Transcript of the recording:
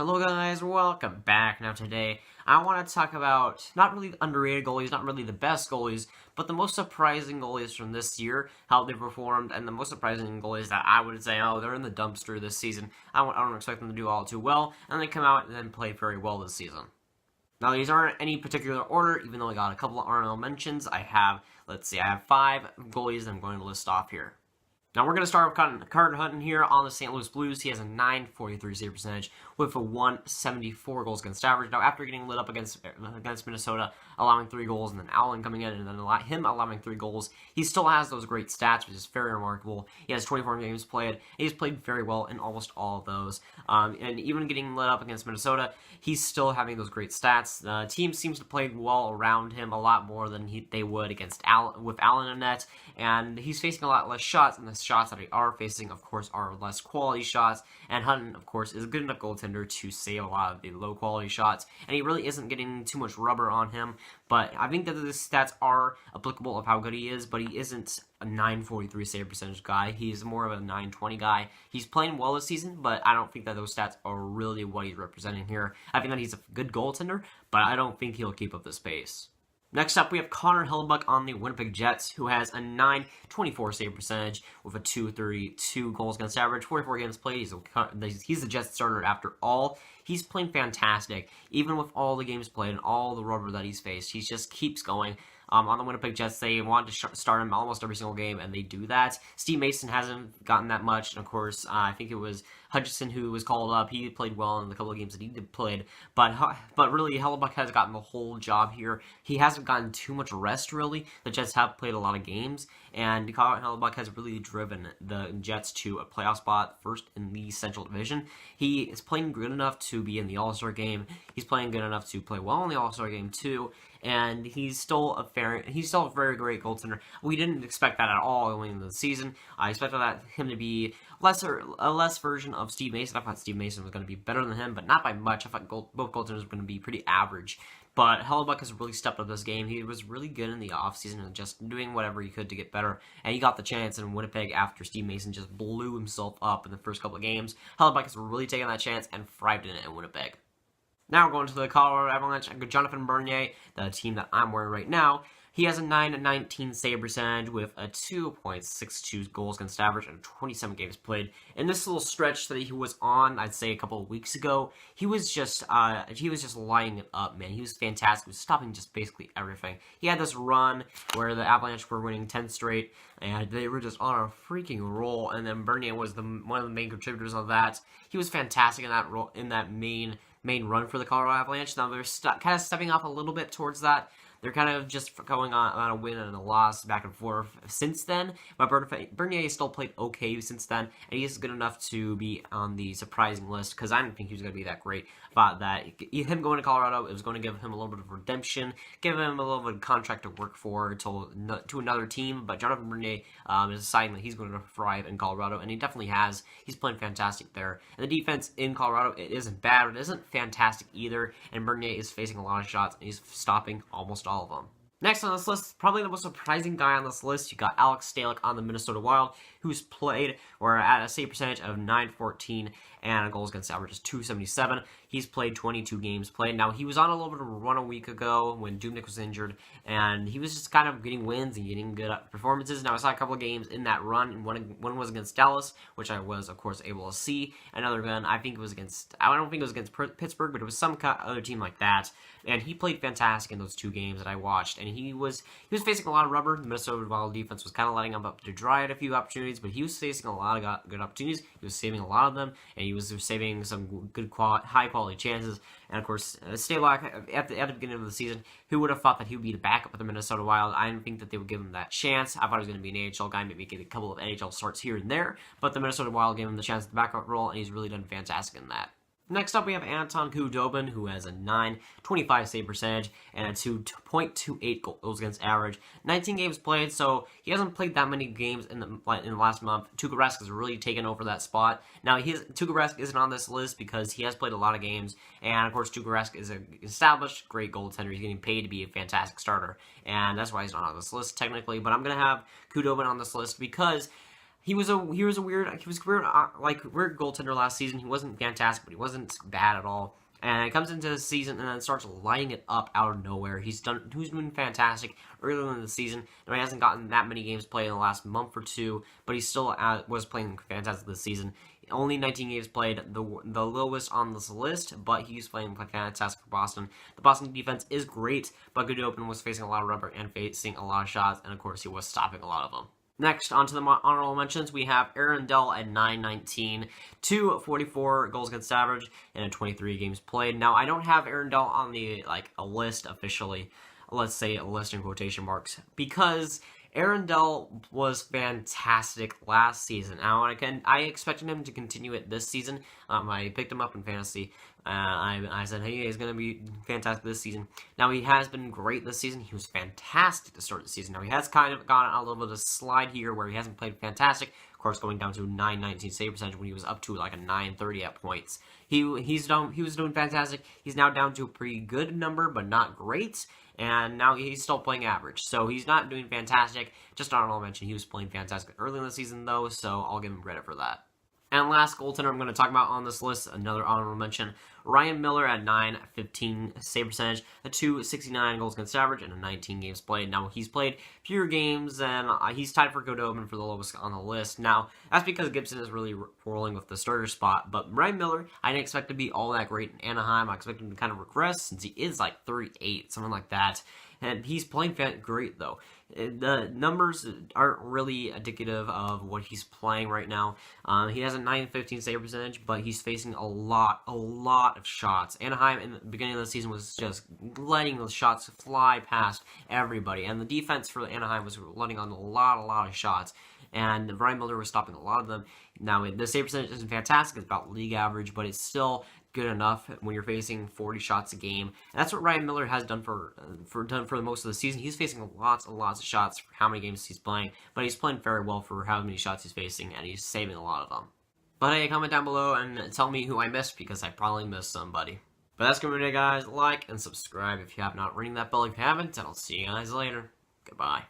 Hello guys, welcome back. Now today, I want to talk about not really underrated goalies, not really the best goalies, but the most surprising goalies from this year, how they performed, and the most surprising goalies that I would say, oh, they're in the dumpster this season. I don't expect them to do all too well, and they come out and then play very well this season. Now, these aren't any particular order, even though I got a couple of honorable mentions. I have 5 goalies that I'm going to list off here. Now, we're going to start with Carter Hutton here on the St. Louis Blues. He has a .943 save percentage with a .174 goals against average. Now, after getting lit up against Minnesota, allowing 3 goals, and then Allen coming in and then him allowing 3 goals, he still has those great stats, which is very remarkable. He has 24 games played. He's played very well in almost all of those. And even getting lit up against Minnesota, he's still having those great stats. The team seems to play well around him a lot more than they would against with Allen in net, and he's facing a lot less shots, and the shots that they are facing, of course, are less quality shots, and Hutton, of course, is a good enough goaltender to save a lot of the low-quality shots, and he really isn't getting too much rubber on him, but I think that the stats are applicable of how good he is, but he isn't a .943 save percentage guy. He's more of a .920 guy. He's playing well this season, but I don't think that those stats are really what he's representing here. I think that he's a good goaltender, but I don't think he'll keep up this pace. Next up, we have Connor Hellebuyck on the Winnipeg Jets, who has a .924 save percentage with a .232 goals against average, 44 games played. He's the Jets starter after all. He's playing fantastic, even with all the games played and all the rubber that he's faced. He just keeps going. On the Winnipeg Jets, they want to start him almost every single game, and they do that. Steve Mason hasn't gotten that much, and of course, I think it was Hutchinson who was called up. He played well in the couple of games that he played, but really, Hellebuyck has gotten the whole job here. He hasn't gotten too much rest, really. The Jets have played a lot of games, and Connor Hellebuyck has really driven the Jets to a playoff spot, first in the Central Division. He is playing good enough to be in the All-Star game. He's playing good enough to play well in the All-Star game, too, and he's still a very great goaltender. We didn't expect that at all going into the season. I expected him to be a less version of Steve Mason. I thought Steve Mason was going to be better than him, but not by much. I thought both goaltenders were going to be pretty average. But Hellebuyck has really stepped up this game. He was really good in the offseason and just doing whatever he could to get better. And he got the chance in Winnipeg after Steve Mason just blew himself up in the first couple of games. Hellebuyck has really taken that chance and thrived in it in Winnipeg. Now going to the Colorado Avalanche, Jonathan Bernier, the team that I'm wearing right now. He has a .919 save percentage with a .262 goals against average and 27 games played. In this little stretch that he was on, I'd say a couple of weeks ago, he was just lighting it up, man. He was fantastic. He was stopping just basically everything. He had this run where the Avalanche were winning 10 straight, and they were just on a freaking roll. And then Bernier was one of the main contributors of that. He was fantastic in that role, in that main run for the Colorado Avalanche. Now they're kind of stepping off a little bit towards that. They're kind of just going on a win and a loss back and forth since then. But Bernier still played okay since then, and he's good enough to be on the surprising list because I didn't think he was going to be that great. Thought that him going to Colorado, it was going to give him a little bit of redemption, give him a little bit of contract to work for to another team. But Jonathan Bernier is deciding that he's going to thrive in Colorado, and he definitely has. He's playing fantastic there. And the defense in Colorado, it isn't bad, but it isn't fantastic either. And Bernier is facing a lot of shots, and he's stopping almost all of them. Next on this list, probably the most surprising guy on this list, you got Alex Stalock on the Minnesota Wild, who's played, or at a save percentage of .914 and a goals against average is .277. He's played 22 games played. Now, he was on a little bit of a run a week ago when Dubnyk was injured, and he was just kind of getting wins and getting good performances. Now, I saw a couple of games in that run, and one was against Dallas, which I was, of course, able to see. Another one, I don't think it was against Pittsburgh, but it was some other team like that. And he played fantastic in those 2 games that I watched, and he was facing a lot of rubber. The Minnesota Wild defense was kind of letting him up to dry at a few opportunities, but he was facing a lot of good opportunities. He was saving a lot of them, and he was saving some good high-quality chances. And, of course, Stalock, at the beginning of the season, who would have thought that he would be the backup of the Minnesota Wild? I didn't think that they would give him that chance. I thought he was going to be an AHL guy, maybe get a couple of NHL starts here and there, but the Minnesota Wild gave him the chance at the backup role, and he's really done fantastic in that. Next up, we have Anton Khudobin, who has a .925 save percentage and a .228 goals against average. 19 games played, so he hasn't played that many games in the last month. Tuukka Rask has really taken over that spot. Now, Tuukka Rask isn't on this list because he has played a lot of games, and of course, Tuukka Rask is an established, great goaltender. He's getting paid to be a fantastic starter, and that's why he's not on this list technically. But I'm going to have Khudobin on this list because he was a weird weird goaltender last season. He wasn't fantastic, but he wasn't bad at all. And it comes into the season and then starts lighting it up out of nowhere. He's been fantastic earlier in the season. Now, he hasn't gotten that many games played in the last month or two, but he still was playing fantastic this season. Only 19 games played, the lowest on this list, but he's playing fantastic for Boston. The Boston defense is great, but Goodenough was facing a lot of rubber and facing a lot of shots, and of course he was stopping a lot of them. Next, onto the honorable mentions, we have Aaron Dell at 919, 244 goals against average, and 23 games played. Now, I don't have Aaron Dell on the a list officially. Let's say a list in quotation marks, because Aaron Dell was fantastic last season. Now, I expected him to continue it this season. I picked him up in fantasy. I said, hey, he's going to be fantastic this season. Now, he has been great this season. He was fantastic to start the season. Now, he has kind of gone a little bit of a slide here where he hasn't played fantastic. Of course, going down to 919 save percentage when he was up to like a 930 at points. He was doing fantastic. He's now down to a pretty good number, but not great. And now he's still playing average. So he's not doing fantastic. Just honorable mention, he was playing fantastic early in the season, though, so I'll give him credit for that. And last goaltender I'm going to talk about on this list, another honorable mention, Ryan Miller at 915 save percentage, a 269 goals against average, and a 19 games played. Now, he's played fewer games, and he's tied for Goodenough for the lowest on the list. Now, that's because Gibson is really rolling with the starter spot, but Ryan Miller, I didn't expect to be all that great in Anaheim. I expect him to kind of regress since he is like 38, something like that. And he's playing great, though. The numbers aren't really indicative of what he's playing right now. He has a 915 save percentage, but he's facing a lot of shots. Anaheim in the beginning of the season was just letting those shots fly past everybody, and the defense for Anaheim was letting on a lot of shots. And Ryan Miller was stopping a lot of them. Now, the save percentage isn't fantastic. It's about league average, but it's still good enough when you're facing 40 shots a game. And that's what Ryan Miller has done for most of the season. He's facing lots of shots for how many games he's playing, but he's playing very well for how many shots he's facing, and he's saving a lot of them. But hey, comment down below and tell me who I missed, because I probably missed somebody. But that's going to be it, guys. Like and subscribe if you have not. Ring that bell if you haven't, and I'll see you guys later. Goodbye.